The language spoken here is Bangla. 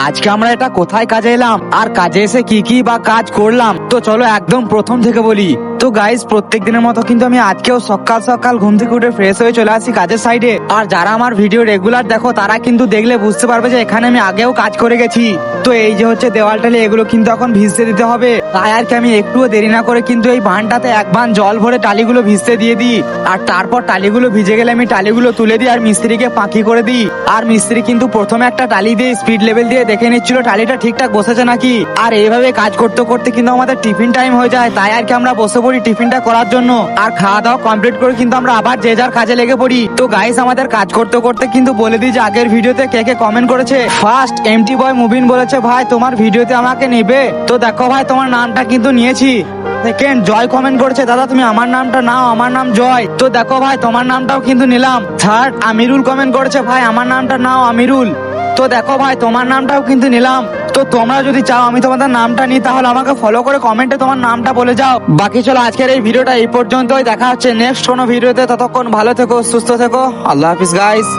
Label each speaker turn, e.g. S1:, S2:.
S1: আজকে আমরা এটা কোথায় কাজে এলাম আর কাজে এসে কি কি বা কাজ করলাম, তো চলো একদম প্রথম থেকে বলি। তো গাইস, প্রত্যেক দিনের মতো কিন্তু আমি আজকেও সকাল সকাল ঘুম থেকে উঠে ফ্রেশ হয়ে চলে আসি কাজের সাইডে। আর যারা আমার ভিডিও রেগুলার দেখো তারা কিন্তু দেখলে বুঝতে পারবে যে এখানে আমি আগেও কাজ করে গেছি। তো এই যে হচ্ছে দেওয়াল টালি, এগুলো কিন্তু এখন ভিজতে দিতে হবে। তাই আর কি আমি একটুও দেরি না করে কিন্তু এই বানটাতে এক বান জল ভরে টালিগুলো ভিজতে দিয়ে দিই। আর তারপর টালিগুলো ভিজে গেলে আমি টালিগুলো তুলে দিই আর মিস্ত্রিকে পাঁকি করে দিই। আর মিস্ত্রি কিন্তু প্রথমে একটা টালি দিয়ে স্পিড লেভেল দিয়ে দেখে নিচ্ছিল টালিটা ঠিকঠাক বসেছে নাকি। আর এইভাবে কাজ করতে করতে কিন্তু আমাদের টিফিন টাইম হয়ে যায়। তাই আর কি আমরা বসে পড়ি টিফিনটা করার জন্য। আর খাওয়া দাওয়া কমপ্লিট করে কিন্তু আমরা আবার যে যার কাজে লেগে পড়ি। তো গাইস, আমাদের কাজ করতে করতে কিন্তু বলে দিই যে আগের ভিডিওতে কে কে কমেন্ট করেছে। ফার্স্ট এমটি বয় মুবিন বলেছে, ভাই তোমার ভিডিওতে আমাকে নেবে। তো দেখো ভাই, তোমার নামটা কিন্তু নিয়েছি। সেকেন্ড জয় কমেন্ট করেছে, দাদা তুমি আমার নামটা নাও, আমার নাম জয়। তো দেখো ভাই, তোমার নামটাও কিন্তু নিলাম। থার্ড আমিরুল কমেন্ট করেছে, ভাই আমার নামটা নাও, আমিরুল। তো দেখো ভাই, তোমার নামটাও কিন্তু নিলাম। তো তোমরা যদি চাও আমি তোমাদের নামটা নিই, তাহলে আমাকে ফলো করে কমেন্টে তোমার নামটা বলে যাও। বাকি চলো, আজকের এই ভিডিওটা এই পর্যন্তই। দেখা হচ্ছে নেক্সট কোনো ভিডিওতে। ততক্ষণ ভালো থেকো, সুস্থ থেকো। আল্লাহ হাফিজ গাইস।